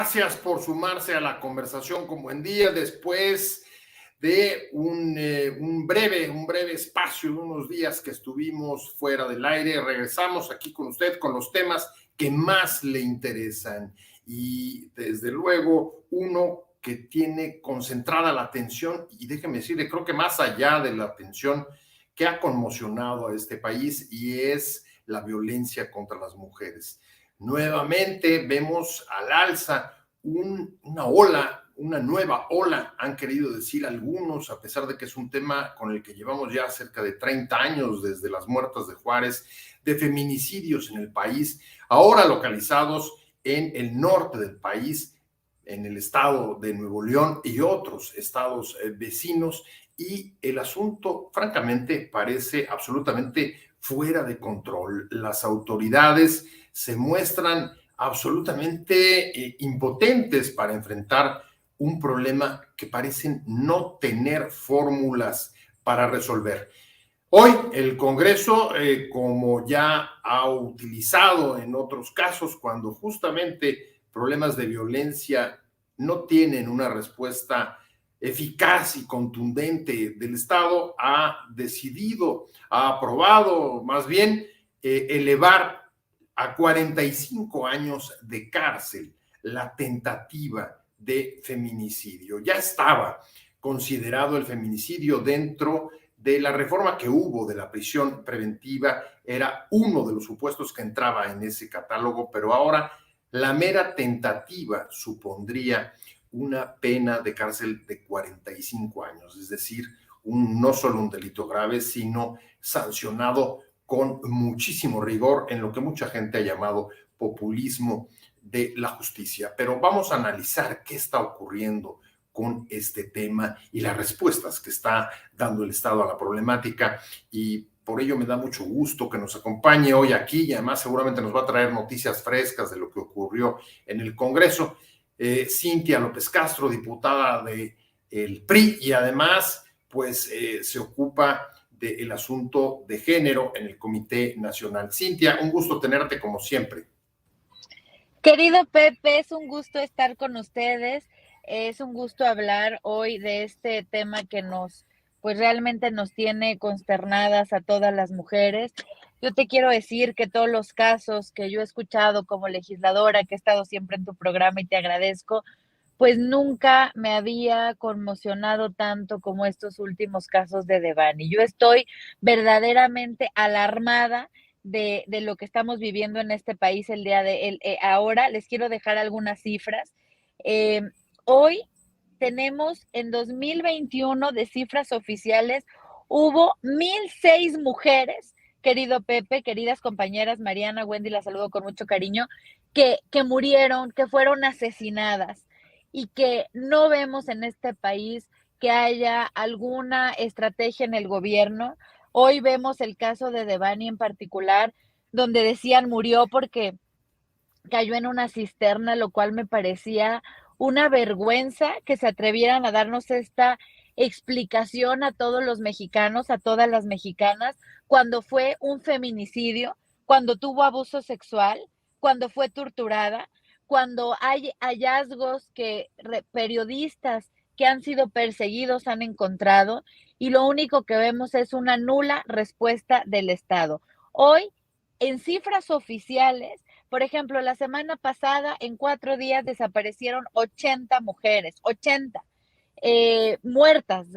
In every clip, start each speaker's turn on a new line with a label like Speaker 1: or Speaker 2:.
Speaker 1: Gracias por sumarse a la conversación como en día después de un breve espacio de unos días que estuvimos fuera del aire. Regresamos aquí con usted con los temas que más le interesan y desde luego uno que tiene concentrada la atención y déjeme decirle, creo que más allá de la atención que ha conmocionado a este país y es la violencia contra las mujeres. Nuevamente vemos al alza una nueva ola, han querido decir algunos, a pesar de que es un tema con el que llevamos ya cerca de 30 años desde las muertas de Juárez, de feminicidios en el país, ahora localizados en el norte del país, en el estado de Nuevo León y otros estados vecinos, y el asunto, francamente, parece absolutamente fuera de control. Las autoridades se muestran absolutamente impotentes para enfrentar un problema que parecen no tener fórmulas para resolver. Hoy el Congreso, como ya ha utilizado en otros casos, cuando justamente problemas de violencia no tienen una respuesta eficaz y contundente del Estado, ha aprobado más bien elevar a 45 años de cárcel la tentativa de feminicidio. Ya estaba considerado el feminicidio dentro de la reforma que hubo de la prisión preventiva, era uno de los supuestos que entraba en ese catálogo, pero ahora la mera tentativa supondría una pena de cárcel de 45 años, es decir, no solo un delito grave, sino sancionado con muchísimo rigor en lo que mucha gente ha llamado populismo de la justicia. Pero vamos a analizar qué está ocurriendo con este tema y las respuestas que está dando el Estado a la problemática, y por ello me da mucho gusto que nos acompañe hoy aquí y además seguramente nos va a traer noticias frescas de lo que ocurrió en el Congreso. Cintia López Castro, diputada del PRI y además pues se ocupa del asunto de género en el Comité Nacional. Cintia, un gusto tenerte como siempre.
Speaker 2: Querido Pepe, es un gusto estar con ustedes, es un gusto hablar hoy de este tema que pues realmente nos tiene consternadas a todas las mujeres. Yo te quiero decir que todos los casos que yo he escuchado como legisladora, que he estado siempre en tu programa y te agradezco, pues nunca me había conmocionado tanto como estos últimos casos de Devani. Yo estoy verdaderamente alarmada de lo que estamos viviendo en este país el día de ahora. Les quiero dejar algunas cifras. Eh, Hoy tenemos en 2021 de cifras oficiales, hubo 1,006 mujeres, querido Pepe, queridas compañeras, Mariana, Wendy, la saludo con mucho cariño, que murieron, que fueron asesinadas y que no vemos en este país que haya alguna estrategia en el gobierno. Hoy vemos el caso de Devani en particular, donde decían murió porque cayó en una cisterna, lo cual me parecía una vergüenza que se atrevieran a darnos esta explicación a todos los mexicanos, a todas las mexicanas, cuando fue un feminicidio, cuando tuvo abuso sexual, cuando fue torturada, cuando hay hallazgos que periodistas que han sido perseguidos han encontrado, y lo único que vemos es una nula respuesta del Estado. Hoy, en cifras oficiales, por ejemplo, la semana pasada, en 4 días, desaparecieron 80 mujeres, 80 muertas,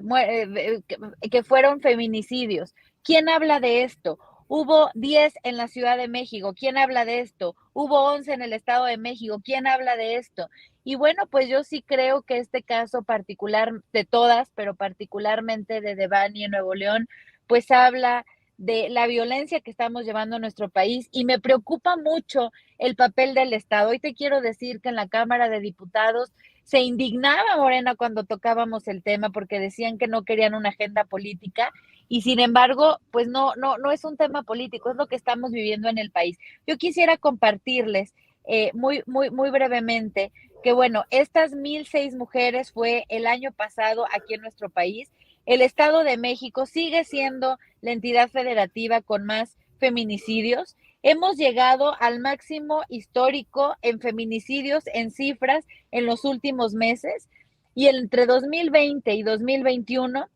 Speaker 2: que fueron feminicidios. ¿Quién habla de esto? Hubo 10 en la Ciudad de México. ¿Quién habla de esto? Hubo 11 en el Estado de México. ¿Quién habla de esto? Y bueno, pues yo sí creo que este caso particular de todas, pero particularmente de Devani en Nuevo León, pues habla de la violencia que estamos llevando a nuestro país, y me preocupa mucho el papel del Estado. Hoy te quiero decir que en la Cámara de Diputados se indignaba Morena cuando tocábamos el tema porque decían que no querían una agenda política, y sin embargo, pues no es un tema político, es lo que estamos viviendo en el país. Yo quisiera compartirles muy brevemente que, bueno, estas 1,006 mujeres fue el año pasado aquí en nuestro país. El Estado de México sigue siendo la entidad federativa con más feminicidios. hemos llegado al máximo histórico en feminicidios, en cifras, en los últimos meses, y entre 2020 y 2021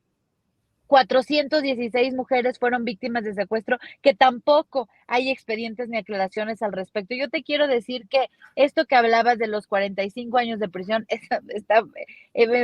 Speaker 2: 416 mujeres fueron víctimas de secuestro, que tampoco hay expedientes ni aclaraciones al respecto. Yo te quiero decir que esto que hablabas de los 45 años de prisión,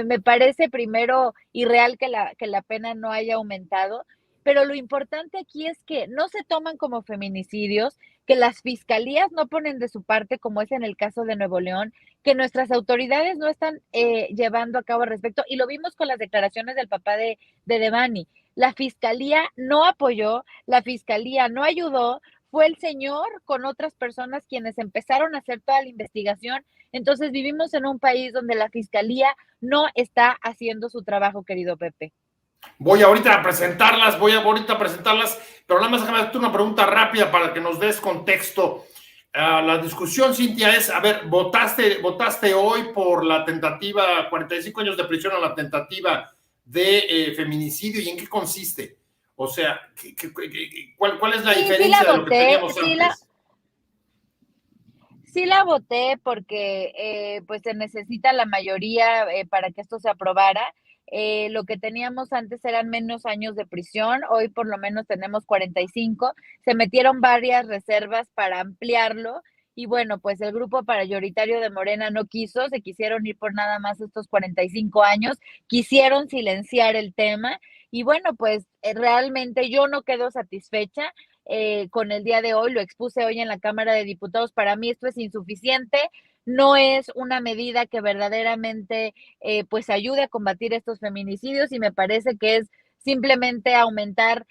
Speaker 2: me parece primero irreal que la pena no haya aumentado, pero lo importante aquí es que no se toman como feminicidios, que las fiscalías no ponen de su parte, como es en el caso de Nuevo León, que nuestras autoridades no están llevando a cabo al respecto, y lo vimos con las declaraciones del papá de Devani. La fiscalía no apoyó, la fiscalía no ayudó, fue el señor con otras personas quienes empezaron a hacer toda la investigación. Entonces vivimos en un país donde la fiscalía no está haciendo su trabajo, querido Pepe.
Speaker 1: Voy ahorita a presentarlas, pero nada más déjame hacerte una pregunta rápida para que nos des contexto. La discusión, Cintia, es, a ver, votaste hoy por la tentativa, 45 años de prisión a la tentativa de feminicidio, ¿y en qué consiste? O sea, ¿cuál es la diferencia de lo que teníamos antes?
Speaker 2: Sí la voté porque pues se necesita la mayoría para que esto se aprobara. Lo que teníamos antes eran menos años de prisión, hoy por lo menos tenemos 45. Se metieron varias reservas para ampliarlo y bueno, pues el grupo mayoritario de Morena no quiso, se quisieron ir por nada más estos 45 años, quisieron silenciar el tema y bueno, pues realmente yo no quedo satisfecha con el día de hoy, lo expuse hoy en la Cámara de Diputados. Para mí esto es insuficiente, no es una medida que verdaderamente pues ayude a combatir estos feminicidios y me parece que es simplemente aumentar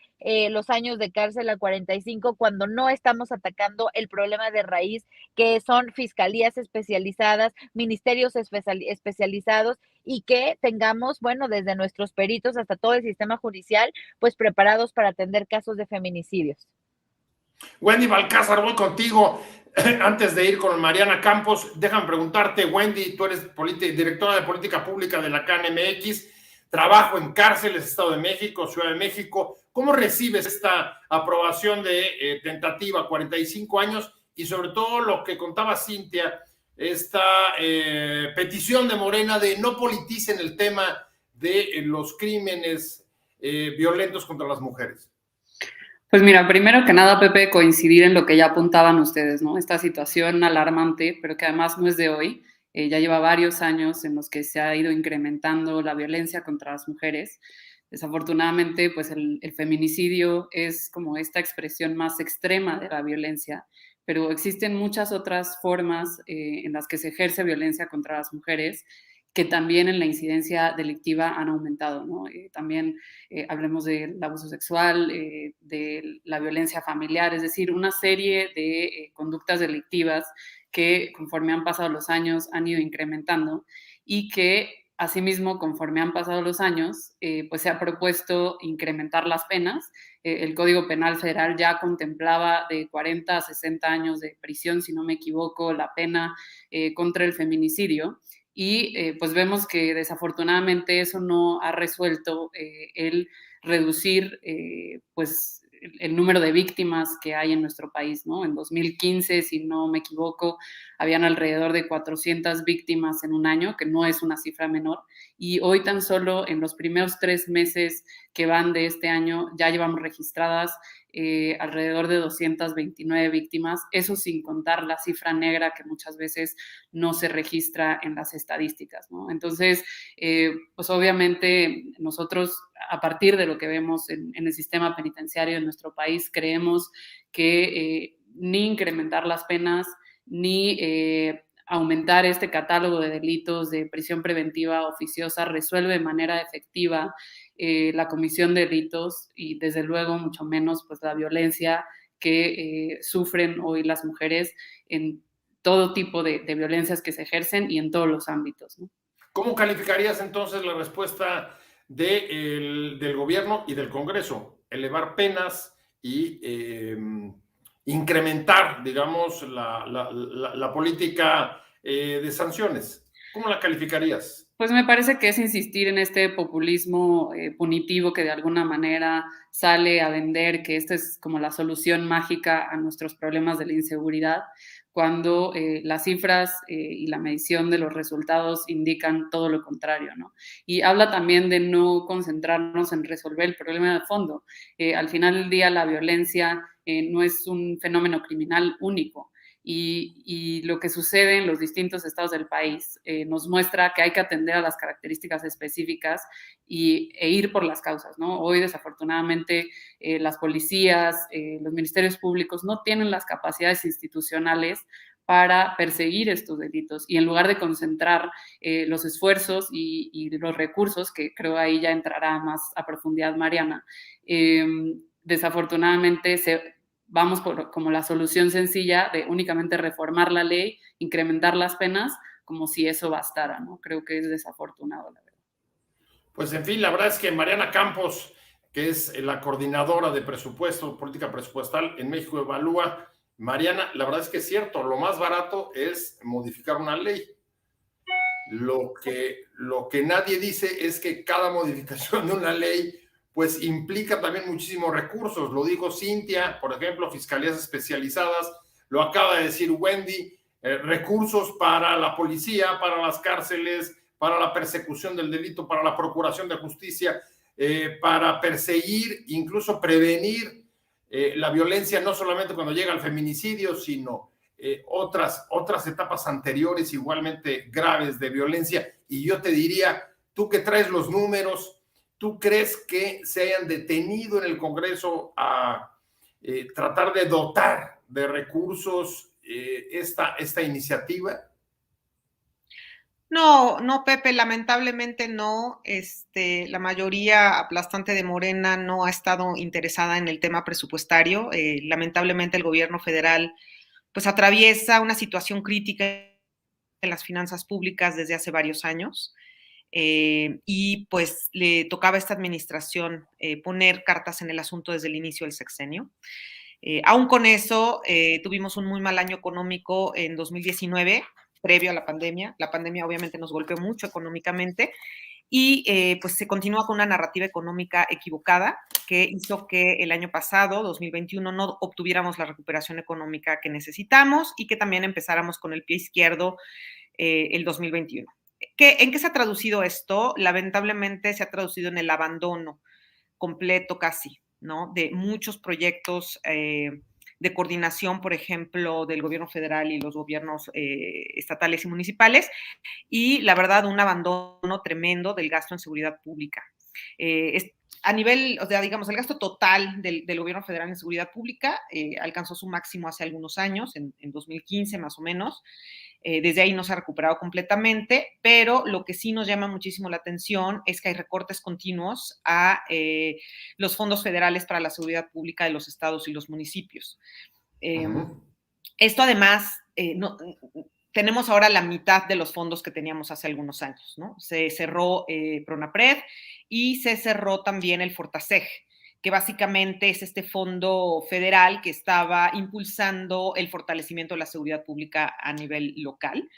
Speaker 2: los años de cárcel a 45 cuando no estamos atacando el problema de raíz, que son fiscalías especializadas, ministerios especializados y que tengamos, bueno, desde nuestros peritos hasta todo el sistema judicial, pues preparados para atender casos de feminicidios.
Speaker 1: Wendy Balcázar, voy contigo. Antes de ir con Mariana Campos, déjame preguntarte, Wendy, tú eres directora de política pública de la CAN-MX, trabajo en cárceles, Estado de México, Ciudad de México. ¿Cómo recibes esta aprobación de tentativa, 45 años? Y sobre todo lo que contaba Cintia, esta petición de Morena de no politicen el tema de los crímenes violentos contra las mujeres.
Speaker 3: Pues mira, primero que nada, Pepe, coincidir en lo que ya apuntaban ustedes, ¿no? Esta situación alarmante, pero que además no es de hoy, ya lleva varios años en los que se ha ido incrementando la violencia contra las mujeres. Desafortunadamente, pues el feminicidio es como esta expresión más extrema de la violencia, pero existen muchas otras formas en las que se ejerce violencia contra las mujeres que también en la incidencia delictiva han aumentado, ¿no? También hablemos del abuso sexual, de la violencia familiar, es decir, una serie de conductas delictivas que conforme han pasado los años han ido incrementando y que asimismo, conforme han pasado los años, pues se ha propuesto incrementar las penas. El Código Penal Federal ya contemplaba de 40 a 60 años de prisión, si no me equivoco, la pena contra el feminicidio. Y pues vemos que desafortunadamente eso no ha resuelto el reducir pues el número de víctimas que hay en nuestro país, ¿no? En 2015, si no me equivoco, habían alrededor de 400 víctimas en un año, que no es una cifra menor, y hoy tan solo en los primeros 3 meses que van de este año ya llevamos registradas alrededor de 229 víctimas, eso sin contar la cifra negra que muchas veces no se registra en las estadísticas, ¿no? Entonces, pues obviamente nosotros, a partir de lo que vemos en el sistema penitenciario de nuestro país, creemos que ni incrementar las penas, ni aumentar este catálogo de delitos de prisión preventiva oficiosa resuelve de manera efectiva la comisión de delitos y desde luego mucho menos pues la violencia que sufren hoy las mujeres en todo tipo de violencias que se ejercen y en todos los ámbitos, ¿no?
Speaker 1: ¿Cómo calificarías entonces la respuesta del gobierno y del Congreso? Elevar penas y incrementar, digamos, la política de sanciones. ¿Cómo la calificarías?
Speaker 3: Pues me parece que es insistir en este populismo punitivo que de alguna manera sale a vender que esta es como la solución mágica a nuestros problemas de la inseguridad, cuando las cifras y la medición de los resultados indican todo lo contrario, ¿no? Y habla también de no concentrarnos en resolver el problema de fondo. Al final del día, la violencia no es un fenómeno criminal único. Y lo que sucede en los distintos estados del país nos muestra que hay que atender a las características específicas e ir por las causas, ¿no? Hoy, desafortunadamente, las policías, los ministerios públicos no tienen las capacidades institucionales para perseguir estos delitos y en lugar de concentrar los esfuerzos y los recursos, que creo ahí ya entrará más a profundidad Mariana, desafortunadamente vamos por como la solución sencilla de únicamente reformar la ley, incrementar las penas, como si eso bastara, ¿no? Creo que es desafortunado, la verdad.
Speaker 1: Pues en fin, la verdad es que Mariana Campos, que es la coordinadora de presupuesto, política presupuestal en México Evalúa, Mariana, la verdad es que es cierto, lo más barato es modificar una ley. Lo que nadie dice es que cada modificación de una ley pues implica también muchísimos recursos. Lo dijo Cintia, por ejemplo, fiscalías especializadas, lo acaba de decir Wendy, recursos para la policía, para las cárceles, para la persecución del delito, para la procuración de justicia, para perseguir, incluso prevenir la violencia, no solamente cuando llega al feminicidio, sino otras etapas anteriores igualmente graves de violencia. Y yo te diría, tú que traes los números, ¿tú crees que se hayan detenido en el Congreso a tratar de dotar de recursos esta iniciativa?
Speaker 4: No, no, Pepe, lamentablemente no. La mayoría aplastante de Morena no ha estado interesada en el tema presupuestario. Lamentablemente el gobierno federal pues atraviesa una situación crítica en las finanzas públicas desde hace varios años. Y pues le tocaba a esta administración poner cartas en el asunto desde el inicio del sexenio. Aún con eso, tuvimos un muy mal año económico en 2019, previo a la pandemia. La pandemia obviamente nos golpeó mucho económicamente y pues se continúa con una narrativa económica equivocada que hizo que el año pasado, 2021, no obtuviéramos la recuperación económica que necesitamos y que también empezáramos con el pie izquierdo el 2021. ¿En qué se ha traducido esto? Lamentablemente se ha traducido en el abandono completo casi, ¿no? De muchos proyectos de coordinación, por ejemplo, del gobierno federal y los gobiernos estatales y municipales, y la verdad, un abandono tremendo del gasto en seguridad pública. A nivel, o sea, digamos, el gasto total del gobierno federal en seguridad pública alcanzó su máximo hace algunos años, en 2015 más o menos. Desde ahí no se ha recuperado completamente, pero lo que sí nos llama muchísimo la atención es que hay recortes continuos a los fondos federales para la seguridad pública de los estados y los municipios. Esto además, tenemos ahora la mitad de los fondos que teníamos hace algunos años, ¿no? Se cerró Pronapred y se cerró también el Fortaseg, que básicamente es este fondo federal que estaba impulsando el fortalecimiento de la seguridad pública a nivel local.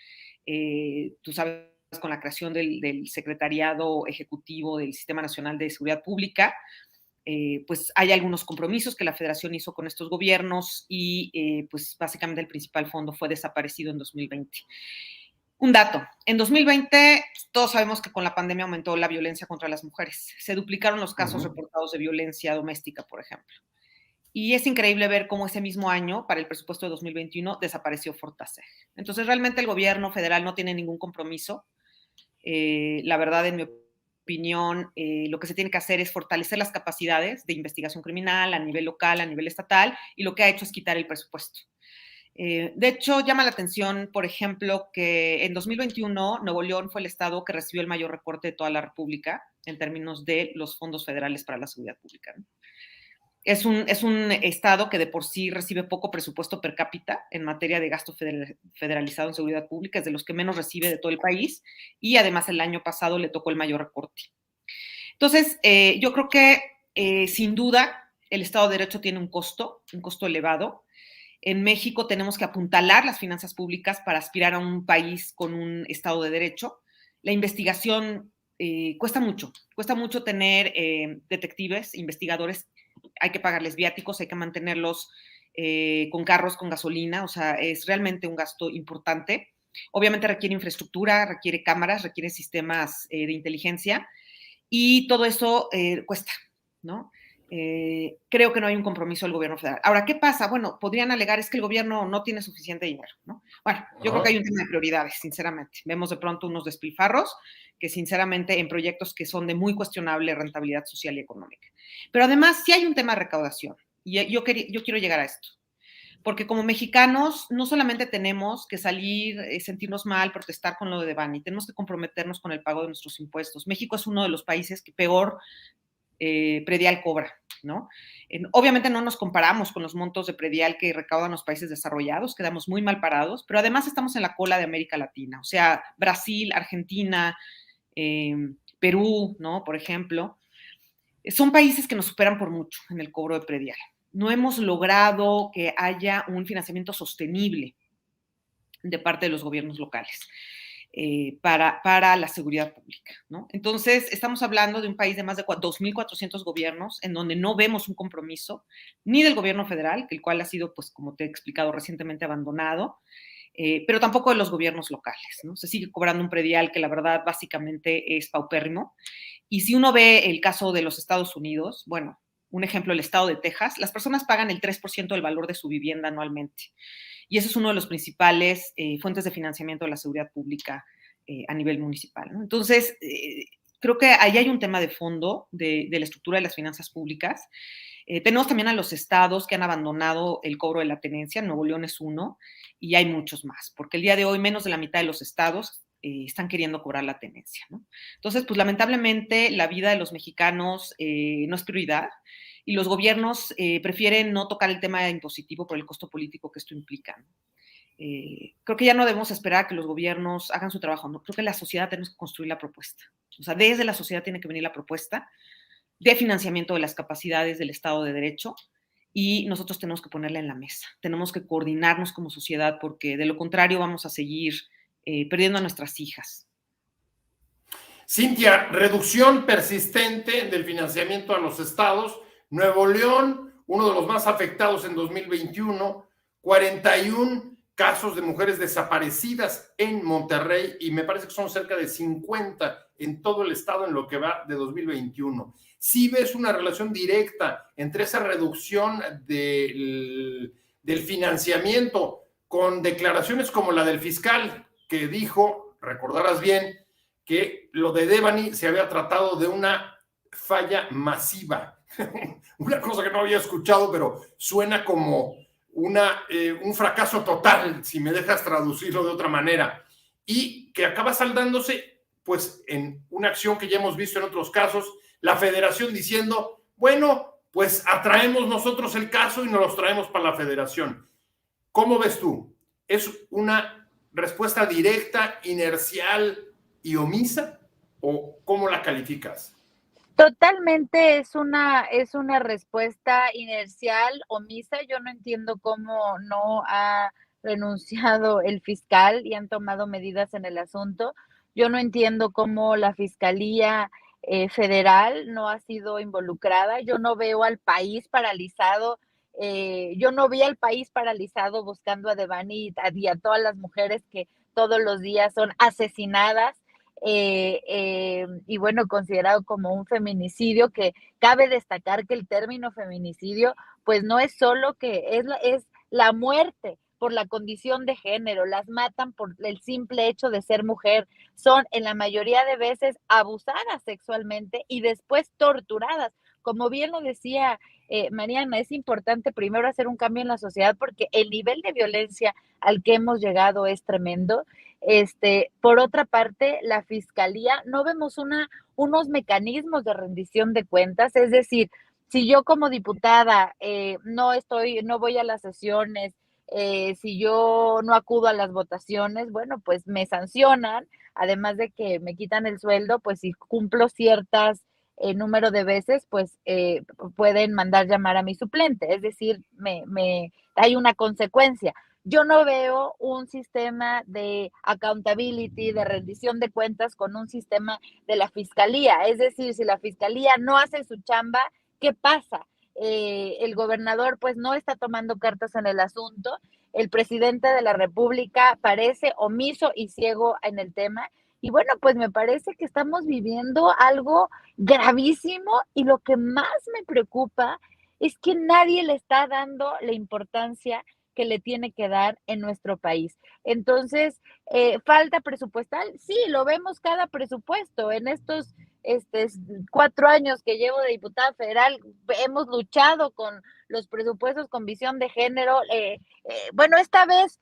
Speaker 4: Tú sabes, con la creación del Secretariado Ejecutivo del Sistema Nacional de Seguridad Pública, pues hay algunos compromisos que la Federación hizo con estos gobiernos y pues básicamente el principal fondo fue desaparecido en 2020. Un dato, en 2020 todos sabemos que con la pandemia aumentó la violencia contra las mujeres. Se duplicaron los casos reportados de violencia doméstica, por ejemplo. Y es increíble ver cómo ese mismo año, para el presupuesto de 2021, desapareció Fortaseg. Entonces, realmente el gobierno federal no tiene ningún compromiso. La verdad, en mi opinión, lo que se tiene que hacer es fortalecer las capacidades de investigación criminal a nivel local, a nivel estatal, y lo que ha hecho es quitar el presupuesto. De hecho, llama la atención, por ejemplo, que en 2021 Nuevo León fue el estado que recibió el mayor recorte de toda la República en términos de los fondos federales para la seguridad pública, ¿no? Es un estado que de por sí recibe poco presupuesto per cápita en materia de gasto federalizado en seguridad pública, es de los que menos recibe de todo el país y además el año pasado le tocó el mayor recorte. Entonces, yo creo que sin duda el Estado de Derecho tiene un costo elevado. En México tenemos que apuntalar las finanzas públicas para aspirar a un país con un Estado de Derecho la investigación cuesta mucho tener detectives, investigadores, hay que pagarles viáticos, hay que mantenerlos con carros, con gasolina, o sea, es realmente un gasto importante. Obviamente requiere infraestructura, requiere cámaras, requiere sistemas de inteligencia y todo eso cuesta, ¿no? Creo que no hay un compromiso del gobierno federal. Ahora, ¿qué pasa? Bueno, podrían alegar es que el gobierno no tiene suficiente dinero, ¿no? Bueno, yo creo que hay un tema de prioridades, sinceramente. Vemos de pronto unos despilfarros que, sinceramente, en proyectos que son de muy cuestionable rentabilidad social y económica. Pero además, sí hay un tema de recaudación. Y yo quiero llegar a esto. Porque como mexicanos no solamente tenemos que salir, sentirnos mal, protestar con lo de Devani, tenemos que comprometernos con el pago de nuestros impuestos. México es uno de los países que peor predial cobra, ¿no? Obviamente no nos comparamos con los montos de predial que recaudan los países desarrollados, quedamos muy mal parados, pero además estamos en la cola de América Latina, o sea, Brasil, Argentina, Perú, ¿no? Por ejemplo, son países que nos superan por mucho en el cobro de predial. No hemos logrado que haya un financiamiento sostenible de parte de los gobiernos locales para la seguridad pública, ¿no? Entonces, estamos hablando de un país de más de 2.400 gobiernos en donde no vemos un compromiso ni del gobierno federal, el cual ha sido, pues, como te he explicado, recientemente abandonado, pero tampoco de los gobiernos locales, ¿no? Se sigue cobrando un predial que la verdad básicamente es paupérrimo. Y si uno ve el caso de los Estados Unidos, bueno, un ejemplo, el estado de Texas, las personas pagan el 3% del valor de su vivienda anualmente. Y eso es uno de los principales fuentes de financiamiento de la seguridad pública a nivel municipal, ¿no? Entonces, creo que ahí hay un tema de fondo de la estructura de las finanzas públicas. Tenemos también a los estados que han abandonado el cobro de la tenencia. Nuevo León es uno y hay muchos más, porque el día de hoy menos de la mitad de los estados están queriendo cobrar la tenencia, ¿no? Entonces, pues lamentablemente la vida de los mexicanos no es prioridad y los gobiernos prefieren no tocar el tema impositivo por el costo político que esto implica, ¿no? Creo que ya no debemos esperar a que los gobiernos hagan su trabajo, ¿no? Creo que la sociedad tenemos que construir la propuesta. O sea, desde la sociedad tiene que venir la propuesta de financiamiento de las capacidades del Estado de Derecho y nosotros tenemos que ponerla en la mesa. Tenemos que coordinarnos como sociedad porque de lo contrario vamos a seguir perdiendo a nuestras hijas.
Speaker 1: Cintia, reducción persistente del financiamiento a los estados. Nuevo León, uno de los más afectados en 2021, 41 casos de mujeres desaparecidas en Monterrey y me parece que son cerca de 50 en todo el estado en lo que va de 2021. ¿Sí ves una relación directa entre esa reducción del financiamiento con declaraciones como la del fiscal que dijo, recordarás bien, que lo de Devani se había tratado de una falla masiva? Una cosa que no había escuchado, pero suena como un fracaso total, si me dejas traducirlo de otra manera, y que acaba saldándose pues en una acción que ya hemos visto en otros casos, la federación diciendo, bueno, pues atraemos nosotros el caso y nos los traemos para la federación. ¿Cómo ves tú? ¿Es una respuesta directa, inercial y omisa? ¿O cómo la calificas?
Speaker 2: Totalmente es una respuesta inercial, omisa. Yo no entiendo cómo no ha renunciado el fiscal y han tomado medidas en el asunto. Yo no entiendo cómo la Fiscalía Federal no ha sido involucrada. Yo no veo al país paralizado. Yo no vi al país paralizado buscando a Devani y a todas las mujeres que todos los días son asesinadas. Y bueno, considerado como un feminicidio, que cabe destacar que el término feminicidio, pues no es solo que es la muerte por la condición de género, las matan por el simple hecho de ser mujer, son en la mayoría de veces abusadas sexualmente y después torturadas. Como bien lo decía Mariana, es importante primero hacer un cambio en la sociedad porque el nivel de violencia al que hemos llegado es tremendo. Por otra parte, la fiscalía, no vemos unos mecanismos de rendición de cuentas, es decir, si yo como diputada no voy a las sesiones, si yo no acudo a las votaciones, bueno, pues me sancionan, además de que me quitan el sueldo, pues si cumplo ciertas número de veces, pues pueden mandar llamar a mi suplente, es decir, hay una consecuencia. yo no veo un sistema de accountability, de rendición de cuentas con un sistema de la fiscalía. Es decir, si la fiscalía no hace su chamba, ¿qué pasa? El gobernador pues no está tomando cartas en el asunto, el presidente de la República parece omiso y ciego en el tema. Y bueno, pues me parece que estamos viviendo algo gravísimo y lo que más me preocupa es que nadie le está dando la importancia que le tiene que dar en nuestro país. Entonces, falta presupuestal, sí, lo vemos cada presupuesto. En estos 4 años que llevo de diputada federal, hemos luchado con los presupuestos con visión de género. Bueno, esta vez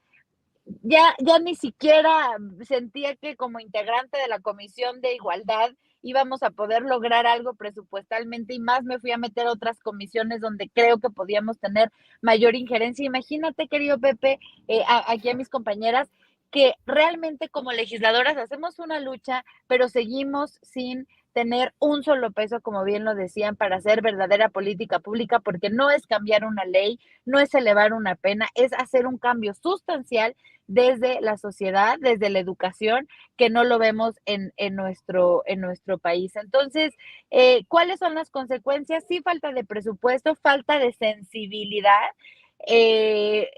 Speaker 2: ya ni siquiera sentía que como integrante de la Comisión de Igualdad íbamos a poder lograr algo presupuestalmente y más me fui a meter a otras comisiones donde creo que podíamos tener mayor injerencia. Imagínate, querido Pepe, aquí a mis compañeras, que realmente como legisladoras hacemos una lucha, pero seguimos sin tener un solo peso, como bien lo decían, para hacer verdadera política pública, porque no es cambiar una ley, no es elevar una pena, es hacer un cambio sustancial desde la sociedad, desde la educación, que no lo vemos en nuestro país. Entonces, ¿cuáles son las consecuencias? Sí, falta de presupuesto, falta de sensibilidad.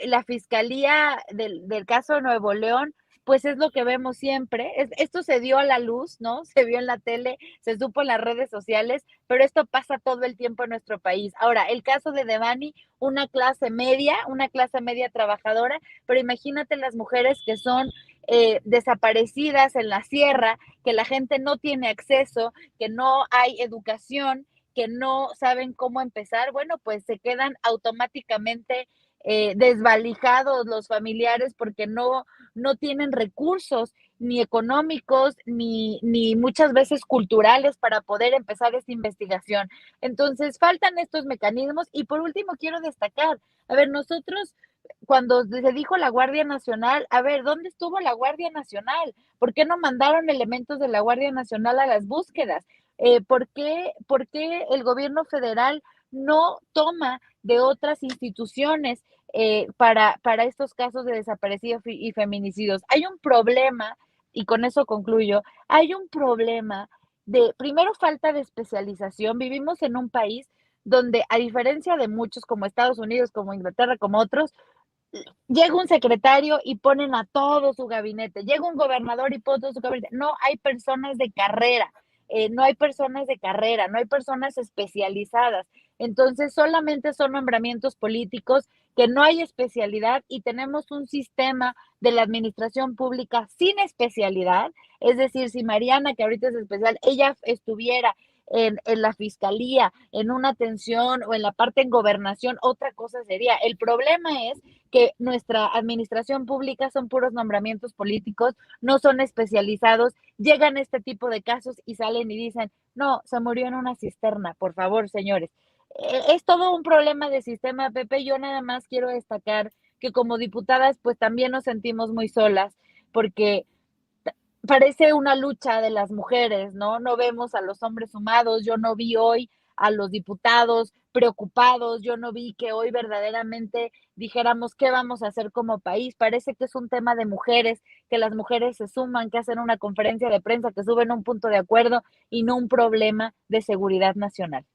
Speaker 2: La Fiscalía del caso de Nuevo León, pues es lo que vemos siempre. Esto se dio a la luz, ¿no? Se vio en la tele, se supo en las redes sociales, pero esto pasa todo el tiempo en nuestro país. Ahora, el caso de Devani, una clase media trabajadora, pero imagínate las mujeres que son desaparecidas en la sierra, que la gente no tiene acceso, que no hay educación, que no saben cómo empezar, bueno, pues se quedan automáticamente desvalijados los familiares porque no tienen recursos ni económicos ni muchas veces culturales para poder empezar esta investigación. Entonces, faltan estos mecanismos y por último quiero destacar, a ver, nosotros cuando se dijo la Guardia Nacional, a ver, ¿dónde estuvo la Guardia Nacional? ¿Por qué no mandaron elementos de la Guardia Nacional a las búsquedas? ¿Por qué el gobierno federal no toma de otras instituciones para estos casos de desaparecidos y feminicidios? Hay un problema, y con eso concluyo, hay un problema de, primero, falta de especialización. Vivimos en un país donde, a diferencia de muchos, como Estados Unidos, como Inglaterra, como otros, llega un secretario y ponen a todo su gabinete, llega un gobernador y pone todo su gabinete. No hay personas de carrera, no hay personas de carrera, no hay personas especializadas. Entonces, solamente son nombramientos políticos, que no hay especialidad y tenemos un sistema de la administración pública sin especialidad. Es decir, si Mariana, que ahorita es especial, ella estuviera en la fiscalía, en una atención o en la parte en gobernación, otra cosa sería. El problema es que nuestra administración pública son puros nombramientos políticos, no son especializados, llegan este tipo de casos y salen y dicen, no, se murió en una cisterna, por favor, señores. Es todo un problema de sistema, Pepe. Yo nada más quiero destacar que como diputadas, pues también nos sentimos muy solas, porque parece una lucha de las mujeres, ¿no? No vemos a los hombres sumados, yo no vi hoy a los diputados preocupados, yo no vi que hoy verdaderamente dijéramos qué vamos a hacer como país. Parece que es un tema de mujeres, que las mujeres se suman, que hacen una conferencia de prensa, que suben un punto de acuerdo y no un problema de seguridad nacional.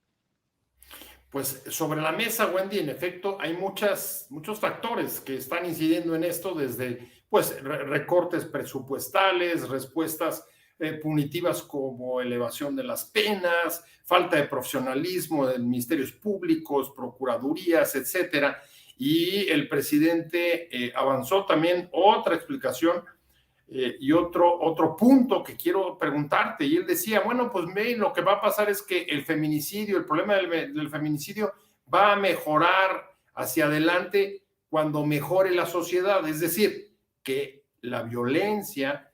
Speaker 1: Pues sobre la mesa, Wendy, en efecto, hay muchos factores que están incidiendo en esto, desde pues, recortes presupuestales, respuestas punitivas como elevación de las penas, falta de profesionalismo de ministerios públicos, procuradurías, etcétera. Y el presidente avanzó también otra explicación y otro punto que quiero preguntarte, y él decía, bueno, pues lo que va a pasar es que el feminicidio, el problema del feminicidio va a mejorar hacia adelante cuando mejore la sociedad, es decir, que la violencia,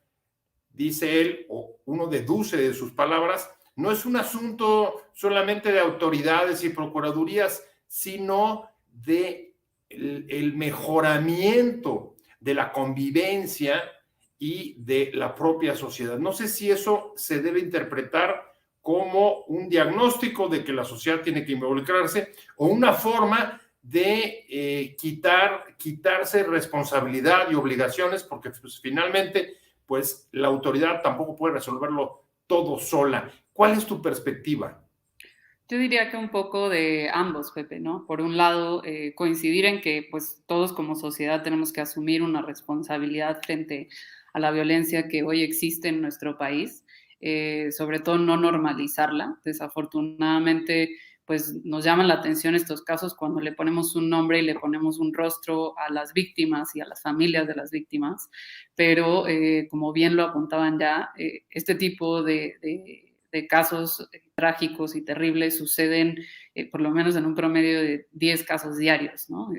Speaker 1: dice él, o uno deduce de sus palabras, no es un asunto solamente de autoridades y procuradurías, sino de el mejoramiento de la convivencia y de la propia sociedad. No sé si eso se debe interpretar como un diagnóstico de que la sociedad tiene que involucrarse o una forma de quitarse responsabilidad y obligaciones, porque pues, finalmente pues la autoridad tampoco puede resolverlo todo sola. ¿Cuál es tu perspectiva?
Speaker 3: Yo diría que un poco de ambos, Pepe, ¿no? Por un lado, coincidir en que pues todos como sociedad tenemos que asumir una responsabilidad frente a la violencia que hoy existe en nuestro país, sobre todo no normalizarla. Desafortunadamente, pues nos llaman la atención estos casos cuando le ponemos un nombre y le ponemos un rostro a las víctimas y a las familias de las víctimas, pero como bien lo apuntaban ya, este tipo de casos trágicos y terribles suceden por lo menos en un promedio de 10 casos diarios, ¿no?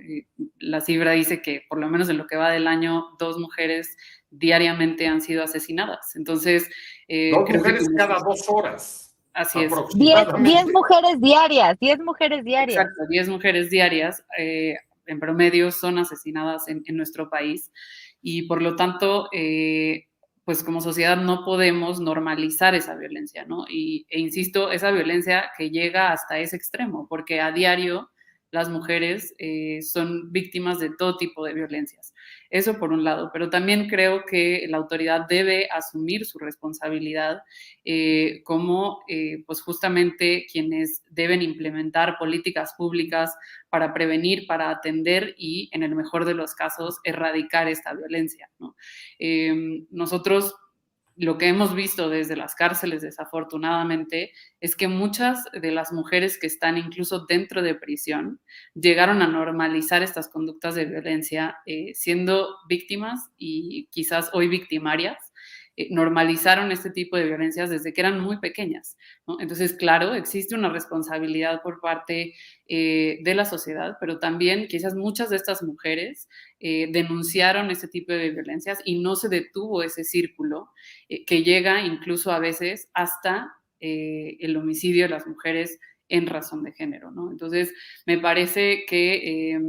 Speaker 3: La cifra dice que por lo menos en lo que va del año, 2 mujeres diariamente han sido asesinadas. Entonces,
Speaker 1: 2 mujeres cada 2 horas.
Speaker 3: Así es.
Speaker 2: 10 mujeres diarias, 10 mujeres diarias.
Speaker 3: Exacto, 10 mujeres diarias en promedio son asesinadas en nuestro país y por lo tanto pues como sociedad no podemos normalizar esa violencia, ¿no? E insisto, esa violencia que llega hasta ese extremo, porque a diario las mujeres son víctimas de todo tipo de violencias. Eso por un lado, pero también creo que la autoridad debe asumir su responsabilidad como pues justamente quienes deben implementar políticas públicas para prevenir, para atender y, en el mejor de los casos, erradicar esta violencia, ¿no? Nosotros lo que hemos visto desde las cárceles, desafortunadamente, es que muchas de las mujeres que están incluso dentro de prisión llegaron a normalizar estas conductas de violencia, siendo víctimas y quizás hoy victimarias, normalizaron este tipo de violencias desde que eran muy pequeñas, ¿no? Entonces, claro, existe una responsabilidad por parte de la sociedad, pero también quizás muchas de estas mujeres denunciaron este tipo de violencias y no se detuvo ese círculo que llega incluso a veces hasta el homicidio de las mujeres en razón de género, ¿no? Entonces, me parece que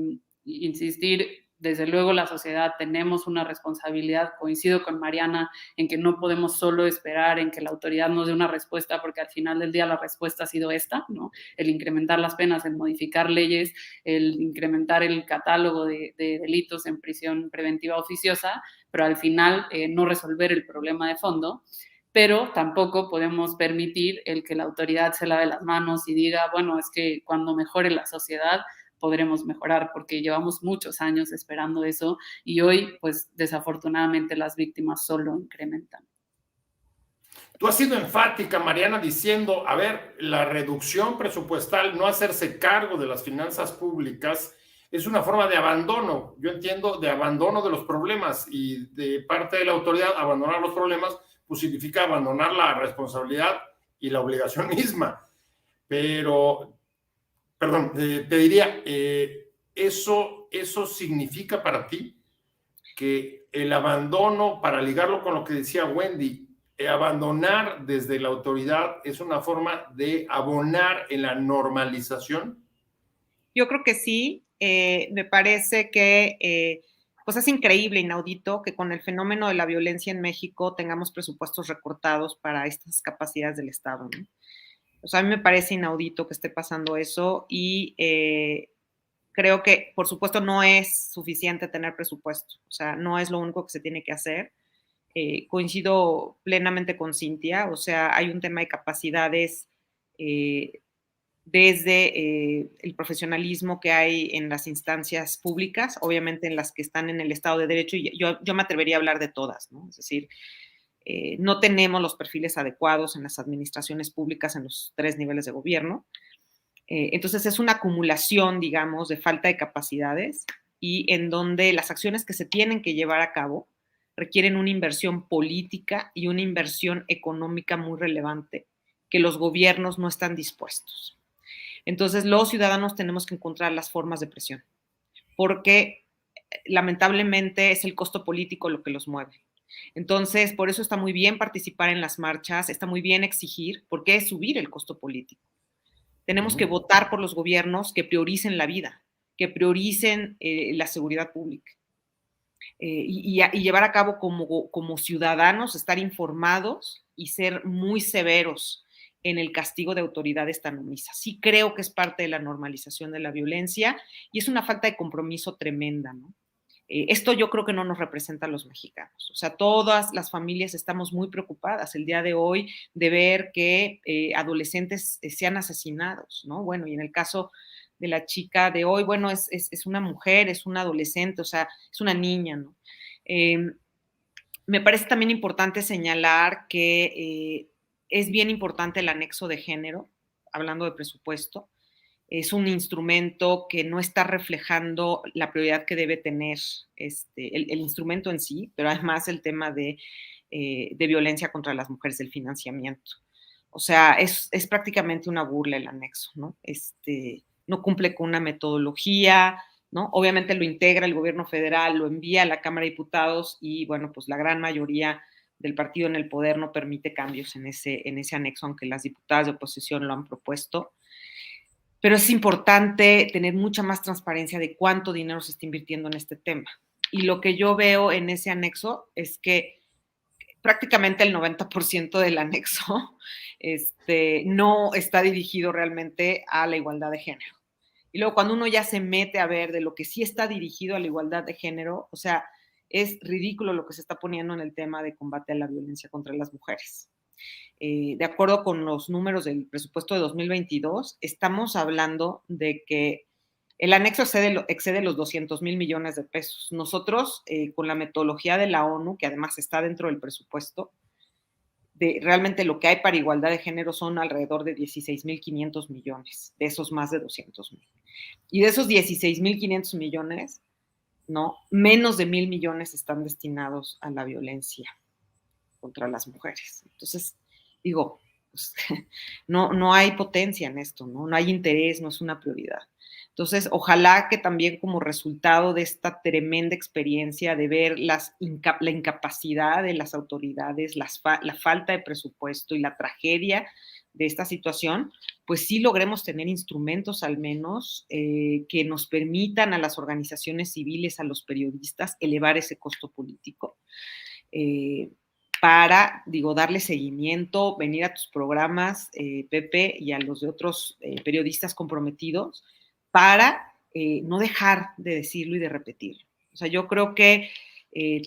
Speaker 3: insistir, desde luego la sociedad tenemos una responsabilidad, coincido con Mariana en que no podemos solo esperar en que la autoridad nos dé una respuesta, porque al final del día la respuesta ha sido esta, ¿no? El incrementar las penas, el modificar leyes, el incrementar el catálogo de delitos en prisión preventiva oficiosa, pero al final no resolver el problema de fondo. Pero tampoco podemos permitir el que la autoridad se lave las manos y diga, bueno, es que cuando mejore la sociedad podremos mejorar, porque llevamos muchos años esperando eso y hoy, pues desafortunadamente, las víctimas solo incrementan.
Speaker 1: Tú has sido enfática, Mariana, diciendo, a ver, la reducción presupuestal, no hacerse cargo de las finanzas públicas, es una forma de abandono, yo entiendo, de abandono de los problemas, y de parte de la autoridad abandonar los problemas, pues significa abandonar la responsabilidad y la obligación misma. Pero perdón, te diría, ¿eso significa para ti que el abandono, para ligarlo con lo que decía Wendy, abandonar desde la autoridad es una forma de abonar en la normalización?
Speaker 4: Yo creo que sí. Me parece que pues es increíble, inaudito, que con el fenómeno de la violencia en México tengamos presupuestos recortados para estas capacidades del Estado, ¿no? O sea, a mí me parece inaudito que esté pasando eso y creo que, por supuesto, no es suficiente tener presupuesto. O sea, no es lo único que se tiene que hacer. Coincido plenamente con Cintia. O sea, hay un tema de capacidades desde el profesionalismo que hay en las instancias públicas, obviamente en las que están en el Estado de Derecho, y yo me atrevería a hablar de todas, ¿no? Es decir, no tenemos los perfiles adecuados en las administraciones públicas en los 3 niveles de gobierno. Entonces es una acumulación, digamos, de falta de capacidades y en donde las acciones que se tienen que llevar a cabo requieren una inversión política y una inversión económica muy relevante que los gobiernos no están dispuestos. Entonces los ciudadanos tenemos que encontrar las formas de presión porque lamentablemente es el costo político lo que los mueve. Entonces, por eso está muy bien participar en las marchas, está muy bien exigir, porque es subir el costo político. Tenemos que votar por los gobiernos que prioricen la vida, que prioricen la seguridad pública y llevar a cabo como ciudadanos, estar informados y ser muy severos en el castigo de autoridades tan omisas. Sí creo que es parte de la normalización de la violencia y es una falta de compromiso tremenda, ¿no? Esto yo creo que no nos representa a los mexicanos. O sea, todas las familias estamos muy preocupadas el día de hoy de ver que adolescentes sean asesinados, ¿no? Bueno, y en el caso de la chica de hoy, bueno, es una mujer, es una adolescente, o sea, es una niña, ¿no? Me parece también importante señalar que es bien importante el anexo de género, hablando de presupuesto. Es un instrumento que no está reflejando la prioridad que debe tener el instrumento en sí, pero además el tema de violencia contra las mujeres, del financiamiento. O sea, es prácticamente una burla el anexo, ¿no? No cumple con una metodología, ¿no? Obviamente lo integra el gobierno federal, lo envía a la Cámara de Diputados y, bueno, pues la gran mayoría del partido en el poder no permite cambios en ese anexo, aunque las diputadas de oposición lo han propuesto. Pero es importante tener mucha más transparencia de cuánto dinero se está invirtiendo en este tema. Y lo que yo veo en ese anexo es que prácticamente el 90% del anexo no está dirigido realmente a la igualdad de género. Y luego cuando uno ya se mete a ver de lo que sí está dirigido a la igualdad de género, o sea, es ridículo lo que se está poniendo en el tema de combate a la violencia contra las mujeres. De acuerdo con los números del presupuesto de 2022, estamos hablando de que el anexo excede los 200,000 millones de pesos. Nosotros, con la metodología de la ONU, que además está dentro del presupuesto, realmente lo que hay para igualdad de género son alrededor de 16,500 millones, de esos más de 200,000. Y de esos 16,500 millones, ¿no? Menos de 1,000 millones están destinados a la violencia contra las mujeres. Entonces, digo, pues, no hay potencia en esto, ¿no? No hay interés, no es una prioridad. Entonces, ojalá que también como resultado de esta tremenda experiencia de ver la incapacidad de las autoridades, la falta de presupuesto y la tragedia de esta situación, pues sí logremos tener instrumentos al menos que nos permitan a las organizaciones civiles, a los periodistas, elevar ese costo político. Para, darle seguimiento, venir a tus programas, Pepe, y a los de otros periodistas comprometidos, para no dejar de decirlo y de repetirlo. O sea, yo creo que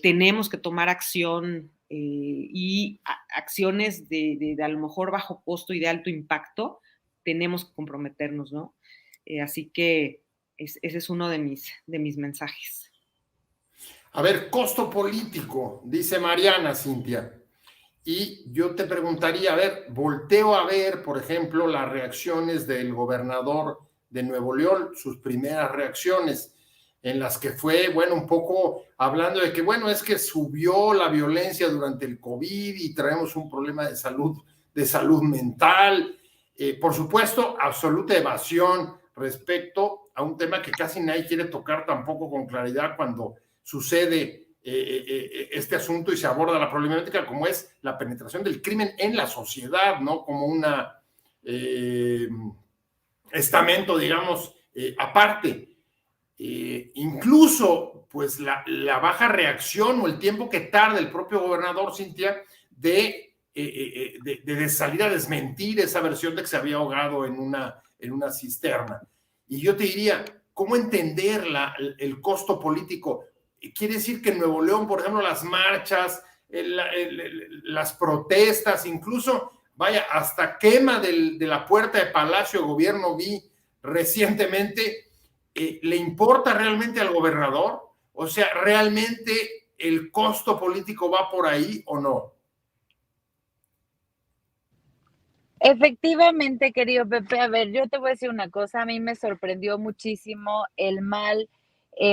Speaker 4: tenemos que tomar acción y acciones de a lo mejor bajo costo y de alto impacto, tenemos que comprometernos, ¿no? Así que ese es uno de mis mensajes.
Speaker 1: A ver, costo político, dice Mariana, Cintia. Y yo te preguntaría, a ver, volteo a ver, por ejemplo, las reacciones del gobernador de Nuevo León, sus primeras reacciones, en las que fue, bueno, un poco hablando de que, bueno, es que subió la violencia durante el COVID y traemos un problema de salud mental. Por supuesto, absoluta evasión respecto a un tema que casi nadie quiere tocar tampoco con claridad cuando sucede este asunto y se aborda la problemática, como es la penetración del crimen en la sociedad, ¿no? Como una estamento, digamos, aparte. Incluso, pues, la baja reacción o el tiempo que tarda el propio gobernador, Cintia, de salir a desmentir esa versión de que se había ahogado en una cisterna. Y yo te diría, ¿cómo entender el costo político? Quiere decir que en Nuevo León, por ejemplo, las marchas, las protestas, incluso, vaya, hasta quema de la puerta de Palacio de Gobierno vi recientemente, ¿le importa realmente al gobernador? O sea, ¿realmente el costo político va por ahí o no?
Speaker 2: Efectivamente, querido Pepe, a ver, yo te voy a decir una cosa, a mí me sorprendió muchísimo el mal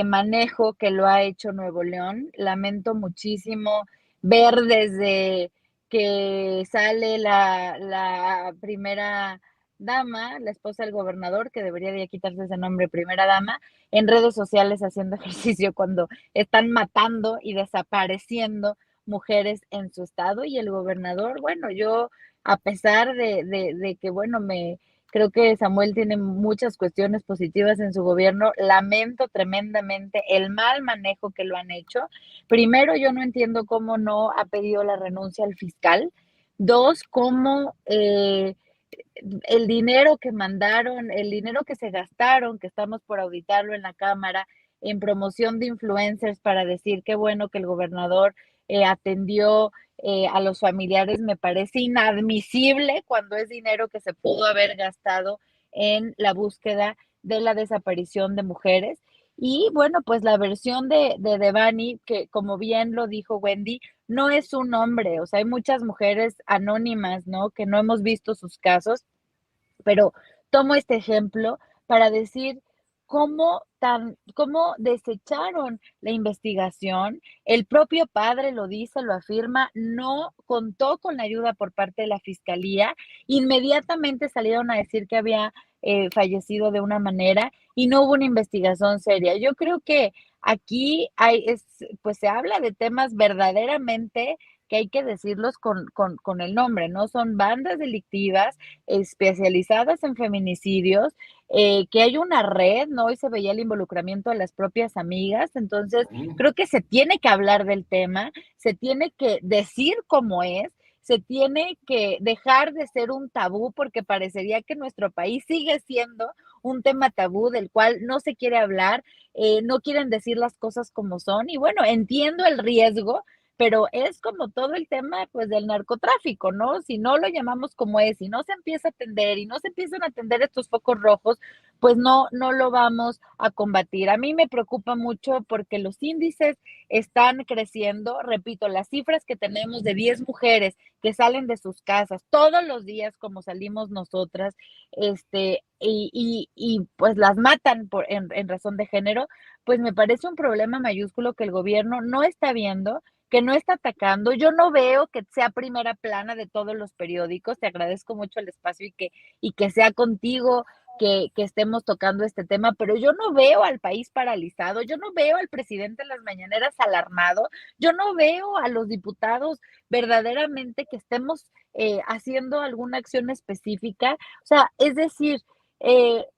Speaker 2: manejo que lo ha hecho Nuevo León. Lamento muchísimo ver desde que sale la primera dama, la esposa del gobernador, que debería de quitarse ese nombre, primera dama, en redes sociales haciendo ejercicio cuando están matando y desapareciendo mujeres en su estado y el gobernador, bueno, yo a pesar de que, bueno, creo que Samuel tiene muchas cuestiones positivas en su gobierno, lamento tremendamente el mal manejo que lo han hecho. Primero, yo no entiendo cómo no ha pedido la renuncia al fiscal. Dos, cómo el dinero que mandaron, el dinero que se gastaron, que estamos por auditarlo en la Cámara, en promoción de influencers para decir qué bueno que el gobernador atendió a los familiares, me parece inadmisible cuando es dinero que se pudo haber gastado en la búsqueda de la desaparición de mujeres. Y bueno, pues la versión de Devani, que como bien lo dijo Wendy, no es un hombre, o sea, hay muchas mujeres anónimas, ¿no? Que no hemos visto sus casos, pero tomo este ejemplo para decir cómo desecharon la investigación. El propio padre lo dice, lo afirma, no contó con la ayuda por parte de la fiscalía. Inmediatamente salieron a decir que había fallecido de una manera y no hubo una investigación seria. Yo creo que aquí pues se habla de temas verdaderamente que hay que decirlos con el nombre, ¿no? Son bandas delictivas especializadas en feminicidios, que hay una red, ¿no? Hoy se veía el involucramiento de las propias amigas, entonces creo que se tiene que hablar del tema, se tiene que decir cómo es, se tiene que dejar de ser un tabú, porque parecería que nuestro país sigue siendo un tema tabú del cual no se quiere hablar, no quieren decir las cosas como son, y bueno, entiendo el riesgo, pero es como todo el tema, pues, del narcotráfico, ¿no? Si no lo llamamos como es, si no se empieza a atender y no se empiezan a atender estos focos rojos, pues no lo vamos a combatir. A mí me preocupa mucho porque los índices están creciendo. Repito, las cifras que tenemos de 10 mujeres que salen de sus casas todos los días, como salimos nosotras, pues las matan en razón de género, pues me parece un problema mayúsculo que el gobierno no está viendo, que no está atacando. Yo no veo que sea primera plana de todos los periódicos. Te agradezco mucho el espacio y que sea contigo que estemos tocando este tema, pero yo no veo al país paralizado, yo no veo al presidente en las mañaneras alarmado, yo no veo a los diputados verdaderamente que estemos haciendo alguna acción específica. O sea, es decir,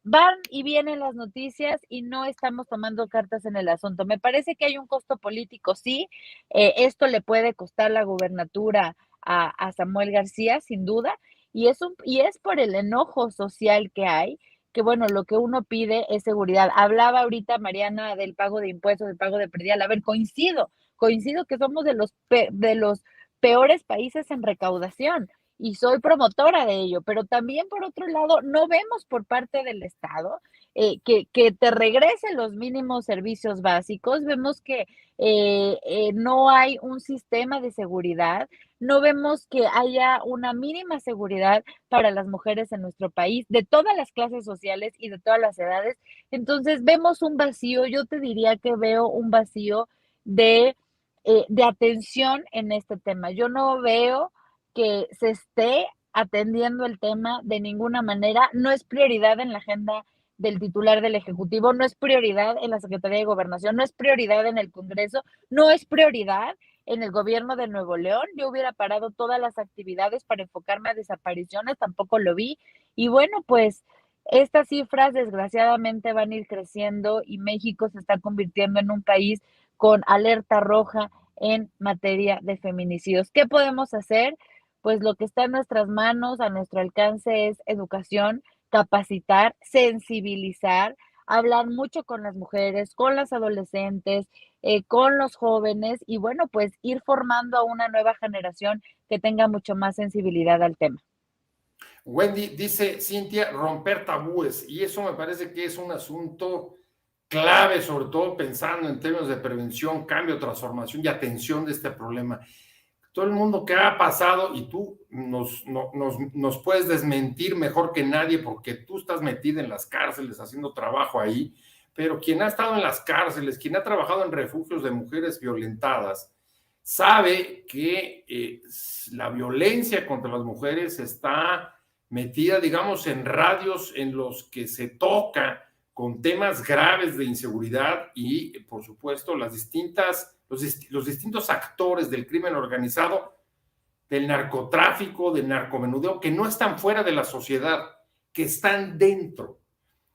Speaker 2: van y vienen las noticias y no estamos tomando cartas en el asunto. Me parece que hay un costo político, sí, esto le puede costar la gubernatura a Samuel García, sin duda, y es por el enojo social que hay, que bueno, lo que uno pide es seguridad. Hablaba ahorita Mariana del pago de impuestos, del pago de predial. A ver, coincido que somos de los peores países en recaudación y soy promotora de ello, pero también por otro lado, no vemos por parte del Estado que te regresen los mínimos servicios básicos, vemos que no hay un sistema de seguridad, no vemos que haya una mínima seguridad para las mujeres en nuestro país, de todas las clases sociales y de todas las edades. Entonces vemos un vacío, yo te diría que veo un vacío de atención en este tema. Yo no veo que se esté atendiendo el tema de ninguna manera, no es prioridad en la agenda del titular del Ejecutivo, no es prioridad en la Secretaría de Gobernación, no es prioridad en el Congreso, no es prioridad en el gobierno de Nuevo León. Yo hubiera parado todas las actividades para enfocarme a desapariciones, tampoco lo vi. Y bueno, pues estas cifras desgraciadamente van a ir creciendo y México se está convirtiendo en un país con alerta roja en materia de feminicidios. ¿Qué podemos hacer? Pues lo que está en nuestras manos, a nuestro alcance, es educación, capacitar, sensibilizar, hablar mucho con las mujeres, con las adolescentes, con los jóvenes y bueno, pues ir formando a una nueva generación que tenga mucho más sensibilidad al tema.
Speaker 1: Wendy, dice Cintia, romper tabúes, y eso me parece que es un asunto clave, sobre todo pensando en términos de prevención, cambio, transformación y atención de este problema. Todo el mundo que ha pasado, y tú nos puedes desmentir mejor que nadie porque tú estás metida en las cárceles haciendo trabajo ahí, pero quien ha estado en las cárceles, quien ha trabajado en refugios de mujeres violentadas, sabe que la violencia contra las mujeres está metida, digamos, en radios en los que se toca con temas graves de inseguridad y, por supuesto, los distintos actores del crimen organizado, del narcotráfico, del narcomenudeo, que no están fuera de la sociedad, que están dentro,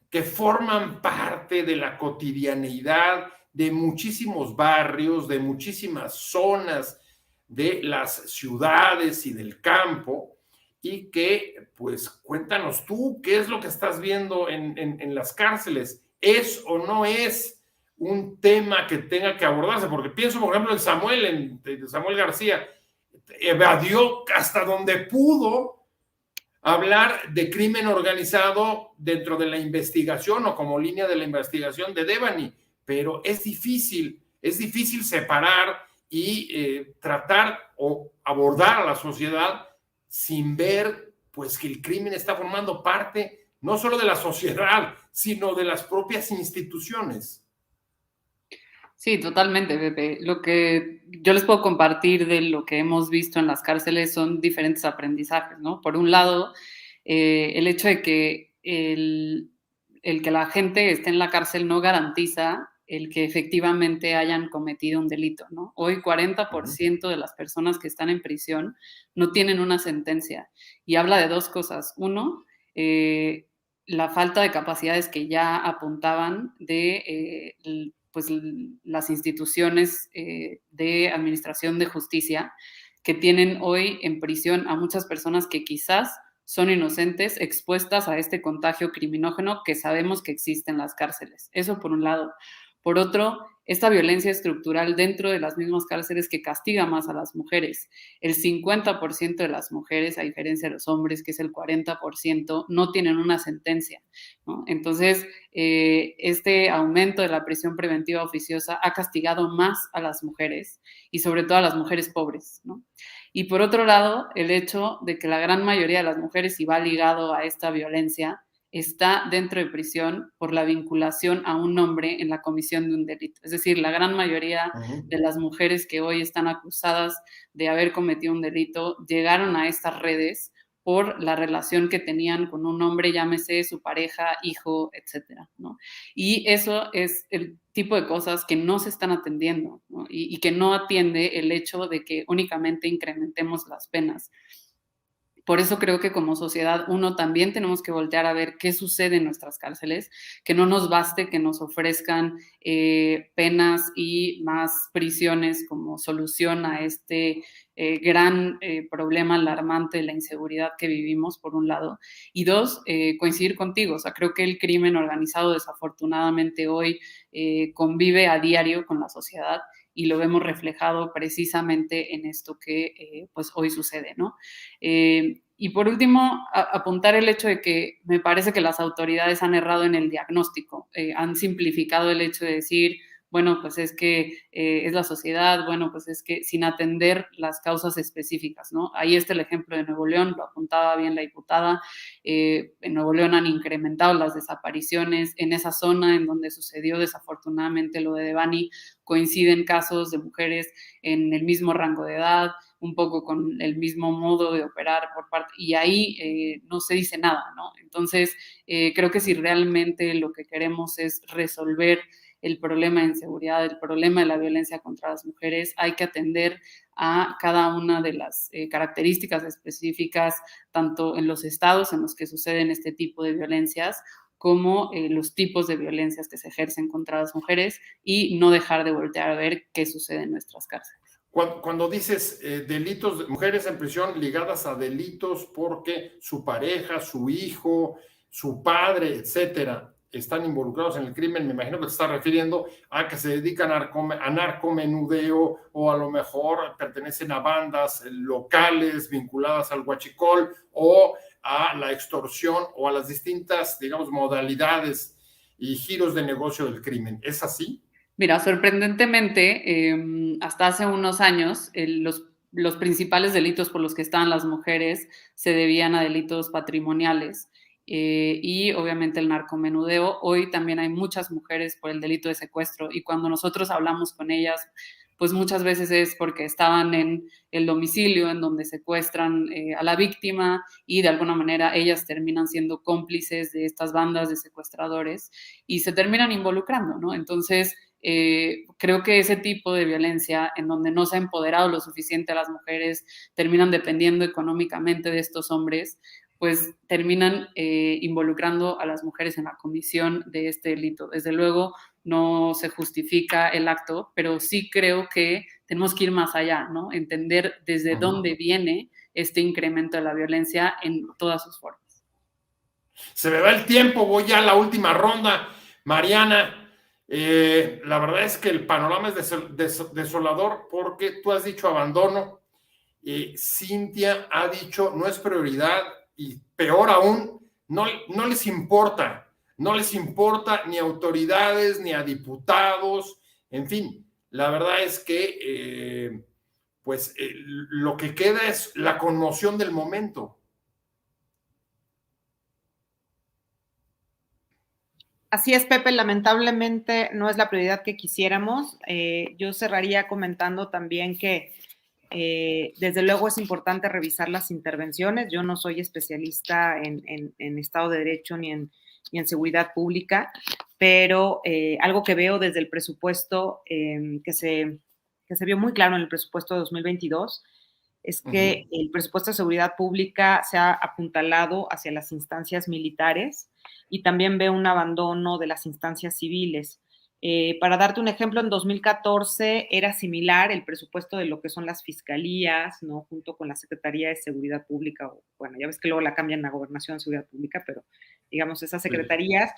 Speaker 1: que forman parte de la cotidianeidad de muchísimos barrios, de muchísimas zonas de las ciudades y del campo, y que, pues, cuéntanos tú, ¿qué es lo que estás viendo en las cárceles? ¿Es o no es un tema que tenga que abordarse? Porque pienso, por ejemplo, en Samuel García, evadió hasta donde pudo hablar de crimen organizado dentro de la investigación o como línea de la investigación de Devani, pero es difícil separar y tratar o abordar a la sociedad sin ver, pues, que el crimen está formando parte no solo de la sociedad, sino de las propias instituciones.
Speaker 3: Sí, totalmente, Pepe. Lo que yo les puedo compartir de lo que hemos visto en las cárceles son diferentes aprendizajes, ¿no? Por un lado, el hecho de que el que la gente esté en la cárcel no garantiza el que efectivamente hayan cometido un delito, ¿no? Hoy 40% de las personas que están en prisión no tienen una sentencia y habla de dos cosas. Uno, la falta de capacidades que ya apuntaban de pues, las instituciones de administración de justicia que tienen hoy en prisión a muchas personas que quizás son inocentes expuestas a este contagio criminógeno que sabemos que existe en las cárceles. Eso por un lado. Por otro, esta violencia estructural dentro de las mismas cárceles que castiga más a las mujeres. El 50% de las mujeres, a diferencia de los hombres, que es el 40%, no tienen una sentencia, ¿no? Entonces, este aumento de la prisión preventiva oficiosa ha castigado más a las mujeres y sobre todo a las mujeres pobres, ¿no? Y por otro lado, el hecho de que la gran mayoría de las mujeres, y va ligado a esta violencia, está dentro de prisión por la vinculación a un hombre en la comisión de un delito. Es decir, la gran mayoría de las mujeres que hoy están acusadas de haber cometido un delito llegaron a estas redes por la relación que tenían con un hombre, llámese su pareja, hijo, etcétera, ¿no? Y eso es el tipo de cosas que no se están atendiendo, ¿no? Y que no atiende el hecho de que únicamente incrementemos las penas. Por eso creo que como sociedad, uno, también tenemos que voltear a ver qué sucede en nuestras cárceles, que no nos baste que nos ofrezcan penas y más prisiones como solución a este gran problema alarmante de la inseguridad que vivimos, por un lado. Y dos, coincidir contigo. O sea, creo que el crimen organizado, desafortunadamente, hoy convive a diario con la sociedad y lo vemos reflejado precisamente en esto que pues hoy sucede, ¿no? Y por último, apuntar el hecho de que me parece que las autoridades han errado en el diagnóstico, han simplificado el hecho de decir, bueno, pues es que es la sociedad, bueno, pues es que sin atender las causas específicas, ¿no? Ahí está el ejemplo de Nuevo León, lo apuntaba bien la diputada, en Nuevo León han incrementado las desapariciones, en esa zona en donde sucedió desafortunadamente lo de Devani, coinciden casos de mujeres en el mismo rango de edad, un poco con el mismo modo de operar por parte, y ahí no se dice nada, ¿no? Entonces, creo que si realmente lo que queremos es resolver el problema de inseguridad, el problema de la violencia contra las mujeres, hay que atender a cada una de las características específicas, tanto en los estados en los que suceden este tipo de violencias, como los tipos de violencias que se ejercen contra las mujeres y no dejar de voltear a ver qué sucede en nuestras cárceles.
Speaker 1: Cuando dices delitos, de mujeres en prisión ligadas a delitos porque su pareja, su hijo, su padre, etcétera, están involucrados en el crimen, me imagino que te estás refiriendo a que se dedican a narcomenudeo o a lo mejor pertenecen a bandas locales vinculadas al huachicol o a la extorsión o a las distintas, digamos, modalidades y giros de negocio del crimen. ¿Es así?
Speaker 3: Mira, sorprendentemente, hasta hace unos años, los principales delitos por los que estaban las mujeres se debían a delitos patrimoniales y obviamente el narcomenudeo. Hoy también hay muchas mujeres por el delito de secuestro y cuando nosotros hablamos con ellas, pues muchas veces es porque estaban en el domicilio en donde secuestran a la víctima y de alguna manera ellas terminan siendo cómplices de estas bandas de secuestradores y se terminan involucrando, ¿no? Entonces, creo que ese tipo de violencia en donde no se ha empoderado lo suficiente a las mujeres, terminan dependiendo económicamente de estos hombres, pues terminan involucrando a las mujeres en la comisión de este delito. Desde luego no se justifica el acto, pero sí creo que tenemos que ir más allá, ¿no? Entender desde dónde viene este incremento de la violencia en todas sus formas.
Speaker 1: Se me va el tiempo, voy ya a la última ronda. Mariana, la verdad es que el panorama es desolador porque tú has dicho abandono, Cintia ha dicho no es prioridad y peor aún, no les importa ni a autoridades, ni a diputados, en fin, la verdad es que lo que queda es la conmoción del momento.
Speaker 4: Así es, Pepe, lamentablemente no es la prioridad que quisiéramos. Yo cerraría comentando también que desde luego es importante revisar las intervenciones. Yo no soy especialista en Estado de Derecho ni en seguridad pública, pero algo que veo desde el presupuesto que se vio muy claro en el presupuesto de 2022 es que el presupuesto de seguridad pública se ha apuntalado hacia las instancias militares y también veo un abandono de las instancias civiles. Para darte un ejemplo, en 2014 era similar el presupuesto de lo que son las fiscalías, ¿no? Junto con la Secretaría de Seguridad Pública, bueno, ya ves que luego la cambian a Gobernación de Seguridad Pública, pero digamos esas secretarías,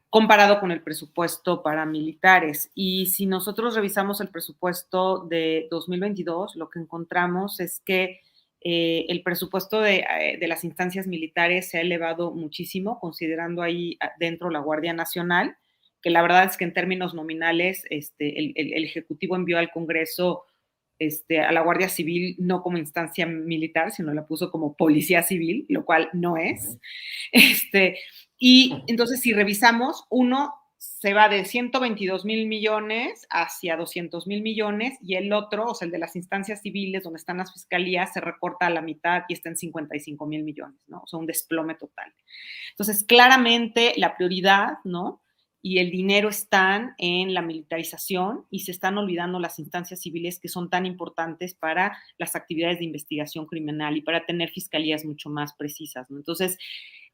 Speaker 4: comparado con el presupuesto para militares. Y si nosotros revisamos el presupuesto de 2022, lo que encontramos es que el presupuesto de las instancias militares se ha elevado muchísimo, considerando ahí dentro la Guardia Nacional, que la verdad es que en términos nominales el Ejecutivo envió al Congreso a la Guardia Civil no como instancia militar, sino la puso como policía civil, lo cual no es. Y entonces, si revisamos, uno se va de 122,000 millones hacia 200,000 millones y el otro, o sea, el de las instancias civiles donde están las fiscalías, se recorta a la mitad y está en 55,000 millones, ¿no? O sea, un desplome total. Entonces, claramente la prioridad, ¿no? Y el dinero están en la militarización y se están olvidando las instancias civiles que son tan importantes para las actividades de investigación criminal y para tener fiscalías mucho más precisas, ¿no? Entonces,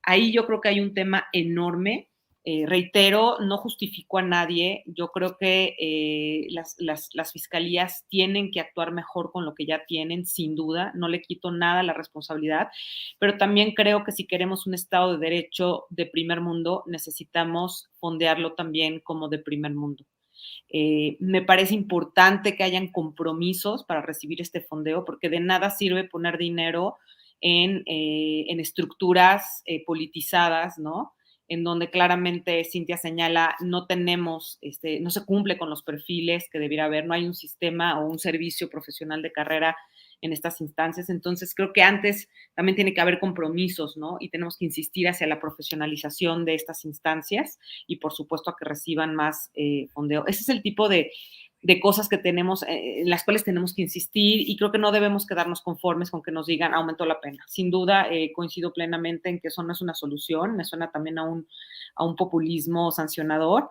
Speaker 4: ahí yo creo que hay un tema enorme. Reitero, no justifico a nadie. Yo creo que las fiscalías tienen que actuar mejor con lo que ya tienen, sin duda. No le quito nada la responsabilidad, pero también creo que si queremos un Estado de Derecho de primer mundo, necesitamos fondearlo también como de primer mundo. Me parece importante que hayan compromisos para recibir este fondeo, porque de nada sirve poner dinero en estructuras politizadas, ¿no? En donde claramente Cintia señala, no tenemos, no se cumple con los perfiles que debiera haber, no hay un sistema o un servicio profesional de carrera en estas instancias. Entonces, creo que antes también tiene que haber compromisos, ¿no? Y tenemos que insistir hacia la profesionalización de estas instancias y, por supuesto, a que reciban más fondeo. Ese es el tipo de cosas que tenemos, en las cuales tenemos que insistir, y creo que no debemos quedarnos conformes con que nos digan aumentó la pena. Sin duda, coincido plenamente en que eso no es una solución, me suena también a un populismo sancionador,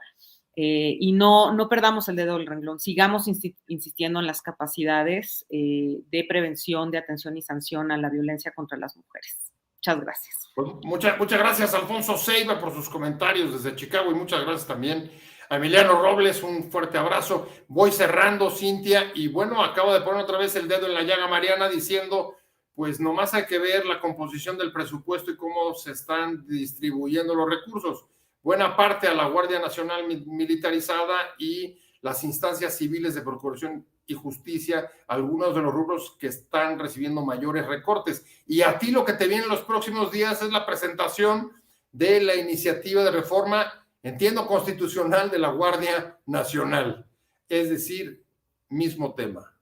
Speaker 4: y no perdamos el dedo del renglón, sigamos insistiendo en las capacidades de prevención, de atención y sanción a la violencia contra las mujeres. Muchas gracias.
Speaker 1: Pues muchas gracias, Alfonso Ceiba, por sus comentarios desde Chicago, y muchas gracias también a Emiliano Robles, un fuerte abrazo. Voy cerrando, Cintia, y bueno, acabo de poner otra vez el dedo en la llaga, Mariana, diciendo, pues nomás hay que ver la composición del presupuesto y cómo se están distribuyendo los recursos. Buena parte a la Guardia Nacional militarizada y las instancias civiles de procuración y justicia, algunos de los rubros que están recibiendo mayores recortes. Y a ti lo que te viene en los próximos días es la presentación de la iniciativa de reforma, entiendo, constitucional de la Guardia Nacional. Es decir, mismo tema.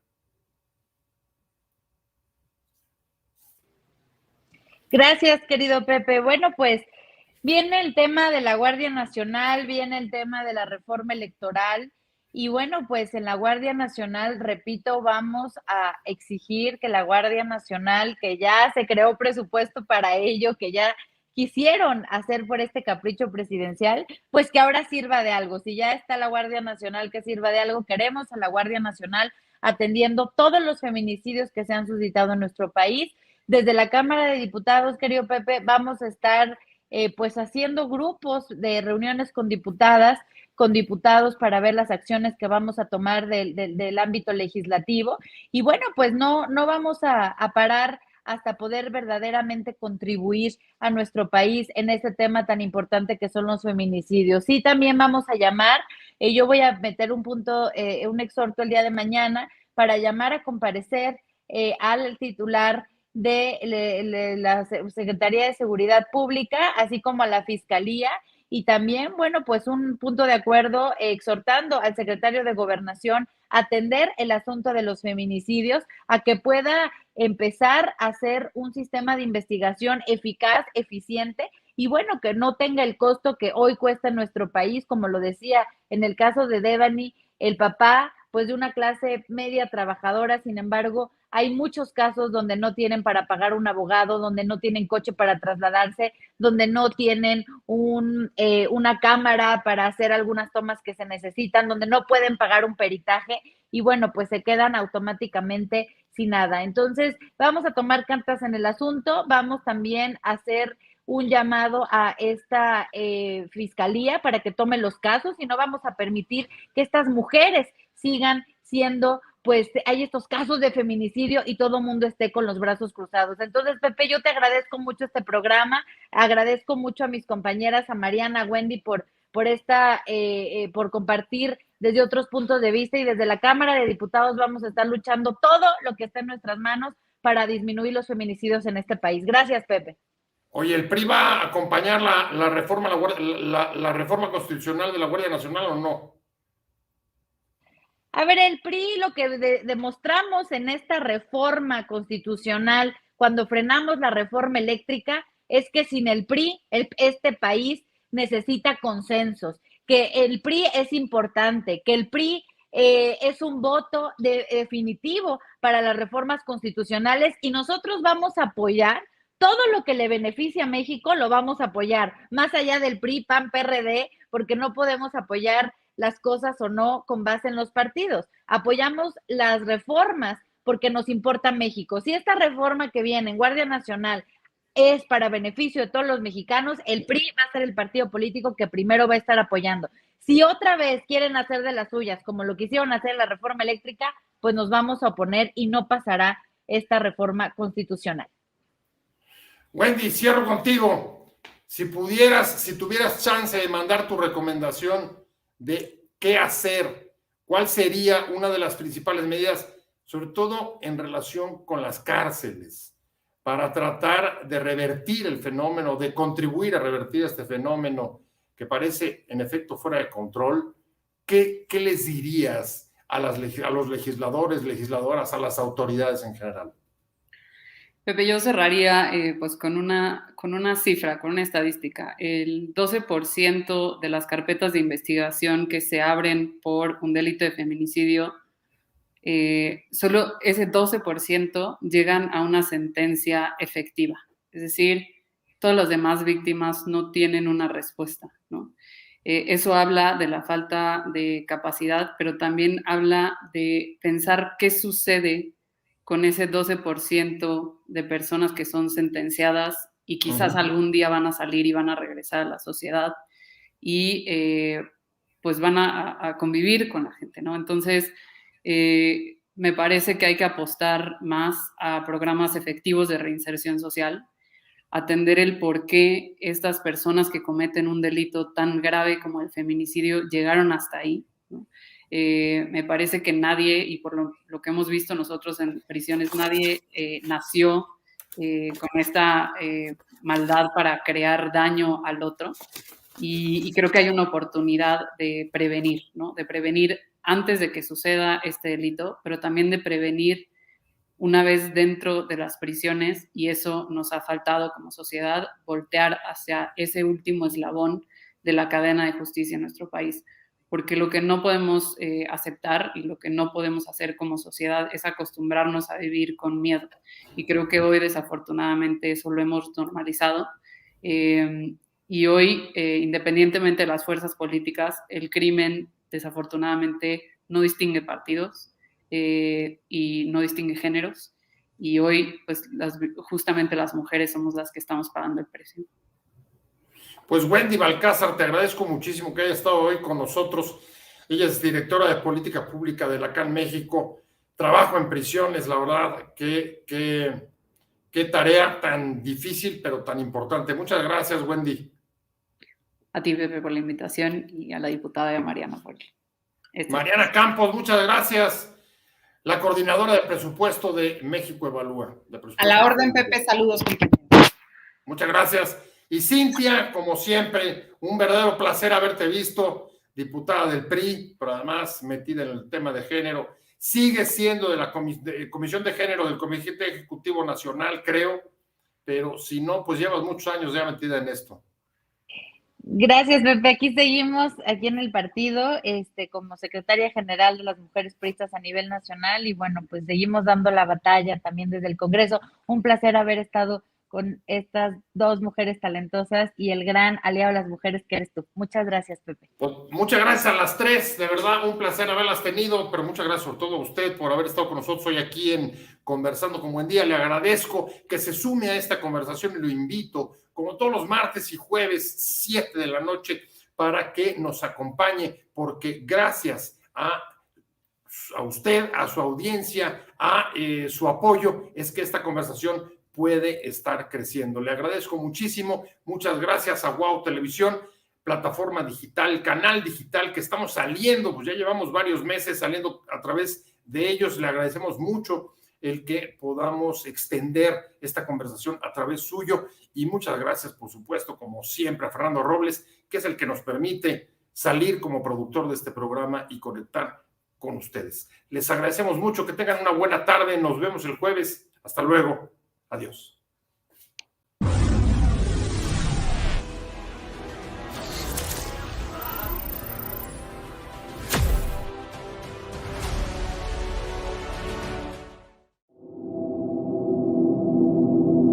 Speaker 2: Gracias, querido Pepe. Bueno, pues viene el tema de la Guardia Nacional, viene el tema de la reforma electoral y bueno, pues en la Guardia Nacional, repito, vamos a exigir que la Guardia Nacional, que ya se creó presupuesto para ello, que ya quisieron hacer por este capricho presidencial, pues que ahora sirva de algo. Si ya está la Guardia Nacional, que sirva de algo. Queremos a la Guardia Nacional atendiendo todos los feminicidios que se han suscitado en nuestro país. Desde la Cámara de Diputados, querido Pepe, vamos a estar pues haciendo grupos de reuniones con diputadas, con diputados para ver las acciones que vamos a tomar del ámbito legislativo. Y bueno, pues no vamos a parar hasta poder verdaderamente contribuir a nuestro país en ese tema tan importante que son los feminicidios. Sí, también vamos a llamar, yo voy a meter un punto, un exhorto el día de mañana para llamar a comparecer al titular de la Secretaría de Seguridad Pública, así como a la Fiscalía, y también, bueno, pues un punto de acuerdo exhortando al secretario de Gobernación a atender el asunto de los feminicidios, a que pueda empezar a hacer un sistema de investigación eficaz, eficiente, y bueno, que no tenga el costo que hoy cuesta en nuestro país, como lo decía en el caso de Devani, el papá, pues de una clase media trabajadora, sin embargo, hay muchos casos donde no tienen para pagar un abogado, donde no tienen coche para trasladarse, donde no tienen una cámara para hacer algunas tomas que se necesitan, donde no pueden pagar un peritaje y bueno, pues se quedan automáticamente sin nada. Entonces, vamos a tomar cartas en el asunto, vamos también a hacer un llamado a esta fiscalía para que tome los casos y no vamos a permitir que estas mujeres sigan siendo, pues hay estos casos de feminicidio y todo el mundo esté con los brazos cruzados. Entonces, Pepe, yo te agradezco mucho este programa, agradezco mucho a mis compañeras, a Mariana, a Wendy, por compartir desde otros puntos de vista, y desde la Cámara de Diputados vamos a estar luchando todo lo que esté en nuestras manos para disminuir los feminicidios en este país. Gracias, Pepe.
Speaker 1: Oye, ¿el PRI va a acompañar la reforma constitucional de la Guardia Nacional o no?
Speaker 2: A ver, el PRI, lo que demostramos en esta reforma constitucional, cuando frenamos la reforma eléctrica, es que sin el PRI, este país necesita consensos, que el PRI es importante, que el PRI es un voto definitivo para las reformas constitucionales, y nosotros vamos a apoyar todo lo que le beneficie a México, lo vamos a apoyar, más allá del PRI, PAN, PRD, porque no podemos apoyar las cosas o no con base en los partidos. Apoyamos las reformas porque nos importa México. Si esta reforma que viene en Guardia Nacional es para beneficio de todos los mexicanos, el PRI va a ser el partido político que primero va a estar apoyando. Si otra vez quieren hacer de las suyas, como lo quisieron hacer en la reforma eléctrica, pues nos vamos a oponer y no pasará esta reforma constitucional.
Speaker 1: Wendy, cierro contigo. Si tuvieras chance de mandar tu recomendación de qué hacer, cuál sería una de las principales medidas, sobre todo en relación con las cárceles, para tratar de revertir el fenómeno, de contribuir a revertir este fenómeno que parece en efecto fuera de control. ¿Qué les dirías a los legisladores, legisladoras, a las autoridades en general?
Speaker 3: Pepe, yo cerraría pues con una cifra, con una estadística. El 12% de las carpetas de investigación que se abren por un delito de feminicidio, solo ese 12% llegan a una sentencia efectiva. Es decir, todas las demás víctimas no tienen una respuesta, ¿no? Eso habla de la falta de capacidad, pero también habla de pensar qué sucede con ese 12% de personas que son sentenciadas y quizás algún día van a salir y van a regresar a la sociedad y pues van a convivir con la gente, ¿no? Entonces, me parece que hay que apostar más a programas efectivos de reinserción social, atender el por qué estas personas que cometen un delito tan grave como el feminicidio llegaron hasta ahí, ¿no? Me parece que nadie, y por lo que hemos visto nosotros en prisiones, nadie nació con esta maldad para crear daño al otro, y creo que hay una oportunidad de prevenir, ¿no? De prevenir antes de que suceda este delito, pero también de prevenir una vez dentro de las prisiones, y eso nos ha faltado como sociedad, voltear hacia ese último eslabón de la cadena de justicia en nuestro país. Porque lo que no podemos aceptar y lo que no podemos hacer como sociedad es acostumbrarnos a vivir con miedo. Y creo que hoy, desafortunadamente, eso lo hemos normalizado. Y hoy, independientemente de las fuerzas políticas, el crimen, desafortunadamente, no distingue partidos y no distingue géneros. Y hoy, pues, justamente las mujeres somos las que estamos pagando el precio.
Speaker 1: Pues Wendy Balcázar, te agradezco muchísimo que haya estado hoy con nosotros. Ella es directora de Política Pública de la CAN México. Trabajo en prisiones, la verdad, qué Qué tarea tan difícil, pero tan importante. Muchas gracias, Wendy.
Speaker 3: A ti, Pepe, por la invitación y a la diputada Mariana por
Speaker 1: Mariana Campos, muchas gracias. La coordinadora de presupuesto de México Evalúa.
Speaker 4: A la orden, Pepe, saludos, compañeros.
Speaker 1: Muchas gracias. Y Cintia, como siempre, un verdadero placer haberte visto, diputada del PRI, pero además metida en el tema de género. Sigue siendo de la Comisión de Género del Comité Ejecutivo Nacional, creo, pero si no, pues llevas muchos años ya metida en esto.
Speaker 2: Gracias, Pepe. Aquí seguimos, aquí en el partido, como secretaria general de las mujeres priistas a nivel nacional, y bueno, pues seguimos dando la batalla también desde el Congreso. Un placer haber estado con estas dos mujeres talentosas y el gran aliado de las mujeres que eres tú. Muchas gracias, Pepe.
Speaker 1: Pues muchas gracias a las tres, de verdad, un placer haberlas tenido, pero muchas gracias sobre todo a usted por haber estado con nosotros hoy aquí en Conversando con Buen Día. Le agradezco que se sume a esta conversación y lo invito, como todos los martes y jueves, 7 de la noche, para que nos acompañe, porque gracias a usted, a su audiencia, a su apoyo, es que esta conversación puede estar creciendo. Le agradezco muchísimo. Muchas gracias a Wow Televisión, plataforma digital, canal digital que estamos saliendo, pues ya llevamos varios meses saliendo a través de ellos. Le agradecemos mucho el que podamos extender esta conversación a través suyo y muchas gracias, por supuesto, como siempre, a Fernando Robles, que es el que nos permite salir como productor de este programa y conectar con ustedes. Les agradecemos mucho, que tengan una buena tarde, nos vemos el jueves. Hasta luego. Adiós.